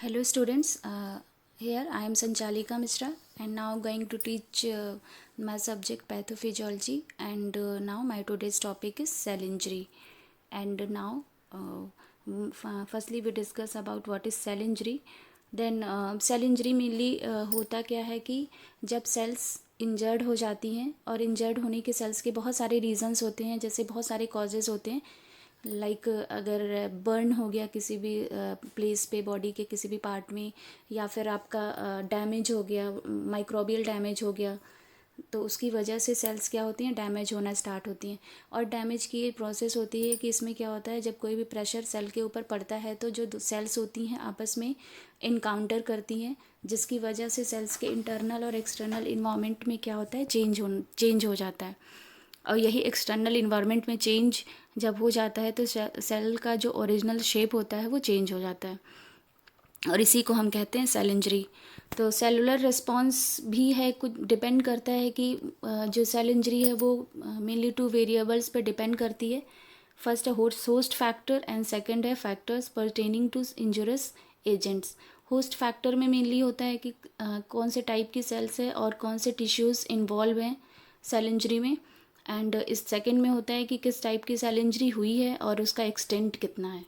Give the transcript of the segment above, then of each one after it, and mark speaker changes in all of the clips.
Speaker 1: Hello students, here I am Sanchalika Mishra and now going to teach my subject pathophysiology and now my today's topic is cell injury. And now firstly we discuss about what is cell injury. Then cell injury mainly होता क्या है कि जब sales injured हो जाती हैं और injured होने के सेल्स के बहुत सारे रीजंस होते हैं, जैसे बहुत सारे कॉजेज़ होते हैं लाइक अगर बर्न हो गया किसी भी प्लेस पे बॉडी के किसी भी पार्ट में, या फिर आपका डैमेज हो गया, माइक्रोबियल डैमेज हो गया, तो उसकी वजह से सेल्स क्या होती हैं, डैमेज होना स्टार्ट होती हैं। और डैमेज की ये प्रोसेस होती है कि इसमें क्या होता है, जब कोई भी प्रेशर सेल के ऊपर पड़ता है तो जो सेल्स होती हैं आपस में इनकाउंटर करती हैं, जिसकी वजह से सेल्स के इंटरनल और एक्सटर्नल इन्वायरमेंट में क्या होता है, चेंज हो जाता है। और यही एक्सटर्नल इन्वायरमेंट में चेंज जब हो जाता है तो सेल का जो ओरिजिनल शेप होता है वो चेंज हो जाता है, और इसी को हम कहते हैं सेल इंजरी। तो सेलुलर रिस्पॉन्स भी है, कुछ डिपेंड करता है कि जो सेल इंजरी है वो मेनली 2 वेरिएबल्स पे डिपेंड करती है। फर्स्ट है होस्ट फैक्टर एंड सेकंड है factors pertaining to injurious agents. Host factor में मेनली होता है कि कौन से टाइप की सेल्स है और कौन से टिश्यूज़ इन्वॉल्व हैं सेल इंजरी में, एंड इस सेकंड में होता है कि किस टाइप की सेल इंजरी हुई है और उसका एक्सटेंट कितना है।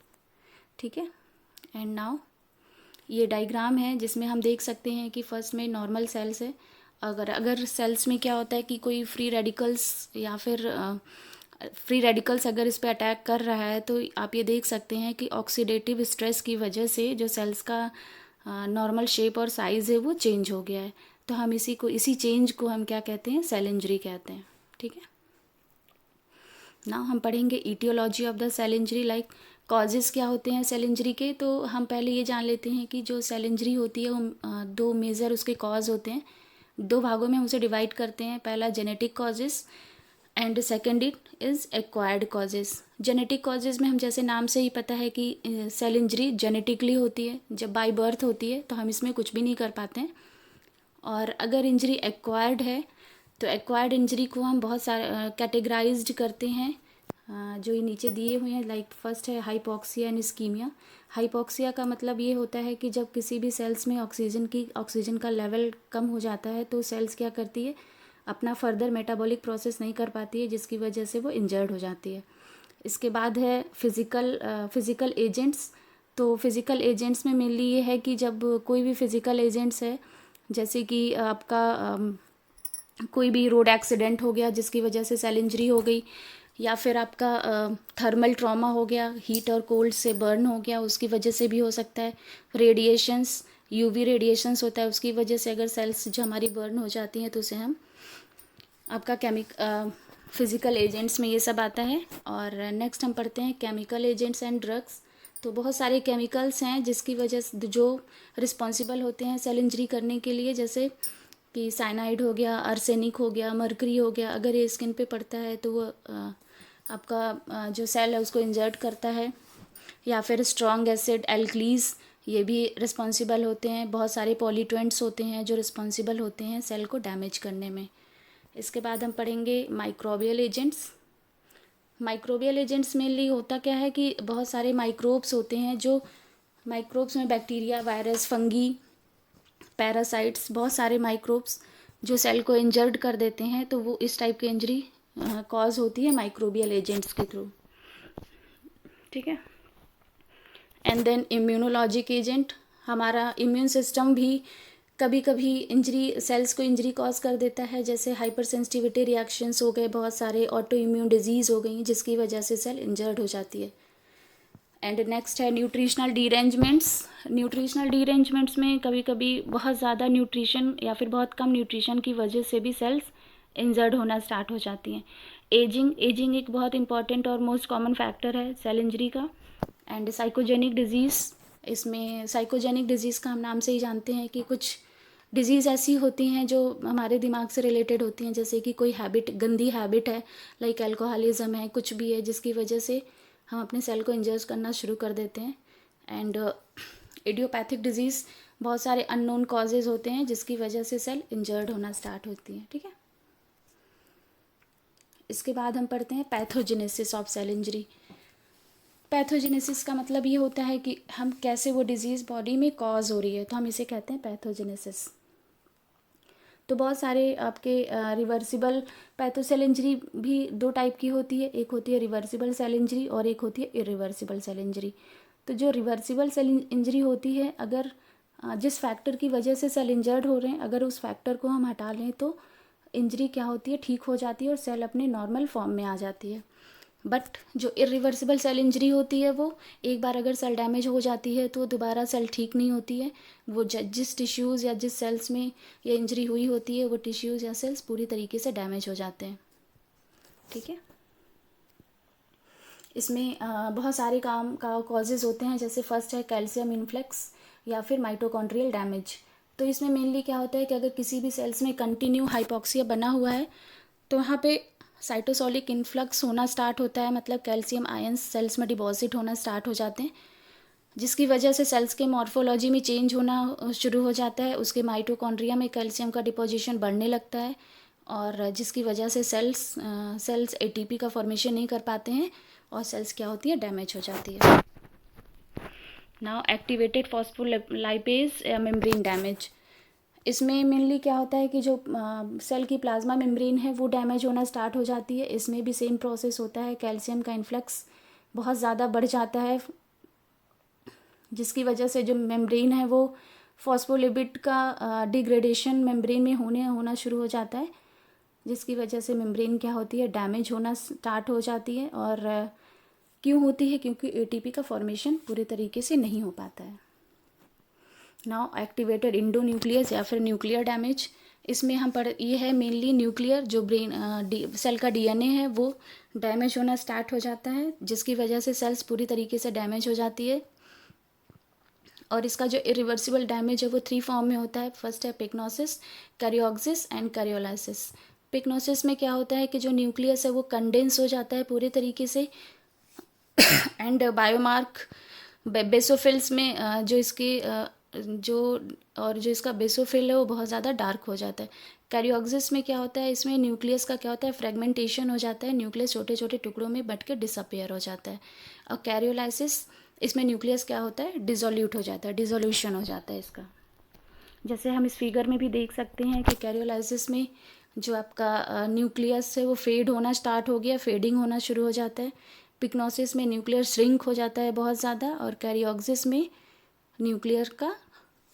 Speaker 1: ठीक है, एंड नाउ ये डायग्राम है जिसमें हम देख सकते हैं कि फर्स्ट में नॉर्मल सेल्स है। अगर सेल्स में क्या होता है कि कोई फ्री रेडिकल्स या फिर फ्री रेडिकल्स अगर इस पर अटैक कर रहा है तो आप ये देख सकते हैं कि ऑक्सीडेटिव स्ट्रेस की वजह से जो सेल्स का नॉर्मल शेप और साइज़ है वो चेंज हो गया है। तो हम इसी चेंज को हम क्या कहते हैं, सेल इंजरी कहते हैं। ठीक है, ना हम पढ़ेंगे aetiology of the cell injury, like causes क्या होते हैं सेल इंजरी के। तो हम पहले ये जान लेते हैं कि जो सेल इंजरी होती है वो 2 मेजर उसके कॉज होते हैं। 2 भागों में हम उसे डिवाइड करते हैं, पहला genetic causes and second it is acquired causes. Genetic causes में हम जैसे नाम से ही पता है कि सेल इंजरी जेनेटिकली होती है, जब बाय बर्थ होती है तो हम इसमें कुछ भी नहीं कर पाते हैं। और अगर इंजरी एक्वायर्ड है तो एक्वायर्ड इंजरी को हम बहुत सारे कैटेगराइज्ड करते हैं, जो ये नीचे दिए हुए हैं। लाइक फर्स्ट है हाइपोक्सिया एंड इस्कीमिया। हाइपोक्सिया का मतलब ये होता है कि जब किसी भी सेल्स में ऑक्सीजन का लेवल कम हो जाता है तो सेल्स क्या करती है, अपना फर्दर मेटाबॉलिक प्रोसेस नहीं कर पाती है, जिसकी वजह से वो इंजर्ड हो जाती है। इसके बाद है फिज़िकल एजेंट्स। तो फिज़िकल एजेंट्स में मेनली ये है कि जब कोई भी फिज़िकल एजेंट्स है, जैसे कि आपका कोई भी रोड एक्सीडेंट हो गया जिसकी वजह से सेल इंजरी हो गई, या फिर आपका थर्मल ट्रॉमा हो गया, हीट और कोल्ड से बर्न हो गया, उसकी वजह से भी हो सकता है। रेडिएशंस, यूवी रेडिएशंस होता है, उसकी वजह से अगर सेल्स जो हमारी बर्न हो जाती हैं तो उसे हम आपका फिज़िकल एजेंट्स में ये सब आता है। और नेक्स्ट हम पढ़ते हैं केमिकल एजेंट्स एंड ड्रग्स। तो बहुत सारे केमिकल्स हैं जिसकी वजह से जो रिस्पॉन्सिबल होते हैं सेल इंजरी करने के लिए, जैसे कि साइनाइड हो गया, आर्सेनिक हो गया, मर्करी हो गया। अगर ये स्किन पे पड़ता है तो वो आपका जो सेल है उसको इंजर्ट करता है। या फिर स्ट्रॉन्ग एसिड, एल्कलीज, ये भी रिस्पॉन्सिबल होते हैं। बहुत सारे पॉल्यूटेंट्स होते हैं जो रिस्पॉन्सिबल होते हैं सेल को डैमेज करने में। इसके बाद हम पढ़ेंगे microbial agents. Microbial agents mainly होता क्या है कि बहुत सारे माइक्रोब्स होते हैं, जो माइक्रोब्स में बैक्टीरिया, वायरस, फंगी, पैरासाइट्स, बहुत सारे माइक्रोब्स जो सेल को इंजर्ड कर देते हैं, तो वो इस टाइप की इंजरी कॉज होती है माइक्रोबियल एजेंट्स के थ्रू। ठीक है, एंड देन इम्यूनोलॉजिक एजेंट। हमारा इम्यून सिस्टम भी कभी कभी इंजरी सेल्स को इंजरी कॉज कर देता है, जैसे हाइपर सेंसिटिविटी रिएक्शंस हो गए, बहुत सारे ऑटो इम्यून डिजीज़ हो गई जिसकी वजह से सेल इंजर्ड हो जाती है। एंड नेक्स्ट है न्यूट्रिशनल डीरेंजमेंट्स। न्यूट्रिशनल डीरेंजमेंट्स में कभी कभी बहुत ज़्यादा न्यूट्रिशन या फिर बहुत कम न्यूट्रिशन की वजह से भी सेल्स इंजर्ड होना स्टार्ट हो जाती हैं। एजिंग एक बहुत इंपॉर्टेंट और मोस्ट कॉमन फैक्टर है सेल इंजरी का। एंड साइकोजेनिक डिजीज़, इसमें साइकोजेनिक डिजीज़ का हम नाम से ही जानते हैं कि कुछ डिजीज़ ऐसी होती हैं जो हमारे दिमाग से रिलेटेड होती हैं, जैसे कि कोई हैबिट, गंदी हैबिट है, लाइक अल्कोहलिज्म है, कुछ भी है जिसकी वजह से हम अपने सेल को इंजर्ड करना शुरू कर देते हैं। एंड इडियोपैथिक डिजीज़, बहुत सारे अननोन कॉजेज़ होते हैं जिसकी वजह से सेल इंजर्ड होना स्टार्ट होती है। ठीक है, इसके बाद हम पढ़ते हैं pathogenesis of cell injury. Pathogenesis का मतलब ये होता है कि हम कैसे वो डिजीज़ बॉडी में कॉज हो रही है, तो हम इसे कहते हैं पैथोजेनेसिस। तो बहुत सारे आपके रिवर्सिबल पैथोसेल इंजरी भी दो टाइप की होती है, एक होती है रिवर्सिबल सेल इंजरी और एक होती है इरिवर्सिबल सेल इंजरी। तो जो रिवर्सिबल सेल इंजरी होती है, अगर जिस फैक्टर की वजह से सेल इंजर्ड हो रहे हैं, अगर उस फैक्टर को हम हटा लें तो इंजरी क्या होती है, ठीक हो जाती है और सेल अपने नॉर्मल फॉर्म में आ जाती है। बट जो इरिवर्सिबल सेल इंजरी होती है, वो एक बार अगर सेल डैमेज हो जाती है तो दोबारा सेल ठीक नहीं होती है। वो जिस टिश्यूज़ या जिस सेल्स में ये इंजरी हुई होती है, वो टिश्यूज़ या सेल्स पूरी तरीके से डैमेज हो जाते हैं। ठीक है, इसमें बहुत सारे काम का कॉजेज़ होते हैं। जैसे फर्स्ट है कैल्शियम इन्फ्लक्स या फिर माइटोकॉन्ड्रियल डैमेज। तो इसमें मेनली क्या होता है कि अगर किसी भी सेल्स में कंटिन्यू हाइपॉक्सिया बना हुआ है तो वहाँ पे साइटोसोलिक इन्फ्लक्स होना स्टार्ट होता है, मतलब कैल्शियम आयंस सेल्स में डिपॉजिट होना स्टार्ट हो जाते हैं, जिसकी वजह से सेल्स के मॉर्फोलॉजी में चेंज होना शुरू हो जाता है। उसके माइटोकॉन्ड्रिया में कैल्शियम का डिपोजिशन बढ़ने लगता है और जिसकी वजह से सेल्स एटीपी का फॉर्मेशन नहीं कर पाते हैं और सेल्स क्या होती है, डैमेज हो जाती है। Now activated phospholipase membrane damage. इसमें मेनली क्या होता है कि जो सेल की प्लाज्मा मेम्ब्रेन है वो डैमेज होना स्टार्ट हो जाती है। इसमें भी सेम प्रोसेस होता है, कैल्शियम का इन्फ्लक्स बहुत ज़्यादा बढ़ जाता है, जिसकी वजह से जो मेम्ब्रेन है वो फॉस्फोलिपिड का डिग्रेडेशन मेम्ब्रेन में होना शुरू हो जाता है, जिसकी वजह से मेम्ब्रेन क्या होती है, डैमेज होना स्टार्ट हो जाती है। और क्यों होती है, क्योंकि एटीपी का फॉर्मेशन पूरे तरीके से नहीं हो पाता है। नाउ एक्टिवेटेड इंडोन्यूक्लियस या फिर न्यूक्लियर डैमेज। इसमें ये है मेनली न्यूक्लियर जो ब्रेन सेल का डीएनए है वो डैमेज होना स्टार्ट हो जाता है, जिसकी वजह से सेल्स पूरी तरीके से डैमेज हो जाती है। और इसका जो इरिवर्सिबल डैमेज है वो 3 फॉर्म में होता है। फर्स्ट है पिक्नोसिस, कैरियोक्सिस एंड कैरियोलाइसिस। पिक्नोसिस में क्या होता है कि जो न्यूक्लियस है वो कंडेंस हो जाता है पूरे तरीके से एंड बायोमार्क बेसोफिल्स में जो इसका बेसोफिल है वो बहुत ज़्यादा डार्क हो जाता है। कैरियोक्सिस में क्या होता है, इसमें न्यूक्लियस का क्या होता है, फ्रेगमेंटेशन हो जाता है, न्यूक्लियस छोटे छोटे टुकड़ों में बट के डिसअपियर हो जाता है। और कैरियोलाइसिस, इसमें न्यूक्लियस क्या होता है, डिसोल्यूट हो जाता है, डिसोल्यूशन हो जाता है इसका। जैसे हम इस फिगर में भी देख सकते हैं कि कैरियोलाइसिस में जो आपका न्यूक्लियस है वो फेड होना स्टार्ट हो गया, फेडिंग होना शुरू हो जाता है। पिक्नोसिस में न्यूक्लियर श्रिंक हो जाता है बहुत ज़्यादा, और कैरियोक्सिस में न्यूक्लियर का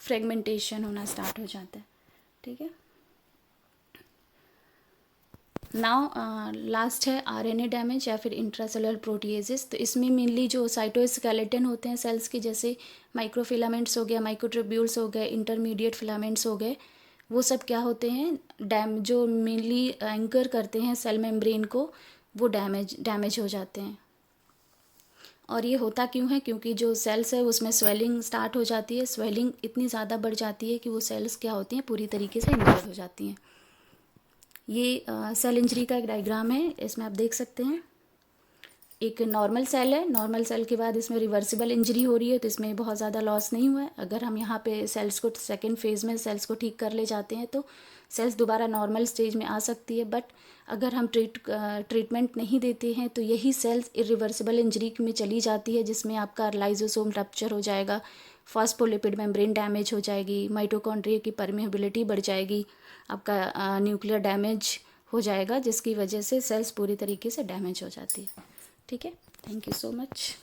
Speaker 1: फ्रेगमेंटेशन होना स्टार्ट हो जाता है। ठीक है, नाउ लास्ट है आरएनए डैमेज या फिर इंट्रासेलुलर प्रोटीएजेस। तो इसमें मेनली जो साइटोस्केलेटन होते हैं सेल्स के, जैसे माइक्रोफिलामेंट्स हो गया, माइक्रोट्यूब्यूल्स हो गए, इंटरमीडिएट फिलामेंट्स हो गए, वो सब क्या होते हैं, जो मेनली एंकर करते हैं सेल मेम्ब्रेन को, वो डैमेज हो जाते हैं। और ये होता क्यों है, क्योंकि जो सेल्स है उसमें स्वेलिंग स्टार्ट हो जाती है। स्वेलिंग इतनी ज़्यादा बढ़ जाती है कि वो सेल्स क्या होती हैं, पूरी तरीके से इंजर्ड हो जाती हैं। ये सेल इंजरी का एक डायग्राम है, इसमें आप देख सकते हैं। एक नॉर्मल सेल है, नॉर्मल सेल के बाद इसमें रिवर्सिबल इंजरी हो रही है, तो इसमें बहुत ज़्यादा लॉस नहीं हुआ है। अगर हम यहाँ पे सेल्स को सेकेंड फेज़ में सेल्स को ठीक कर ले जाते हैं तो सेल्स दोबारा नॉर्मल स्टेज में आ सकती है। बट अगर हम ट्रीटमेंट नहीं देते हैं तो यही सेल्स इरिवर्सिबल इंजरी में चली जाती है, जिसमें आपका लाइजोसोम रप्चर हो जाएगा, फॉस्फोलिपिड मेम्ब्रेन डैमेज हो जाएगी, माइटोकॉन्ड्रिया की परमेबिलिटी बढ़ जाएगी, आपका न्यूक्लियर डैमेज हो जाएगा, जिसकी वजह से सेल्स पूरी तरीके से डैमेज हो जाती है। ठीक है, थैंक यू सो मच।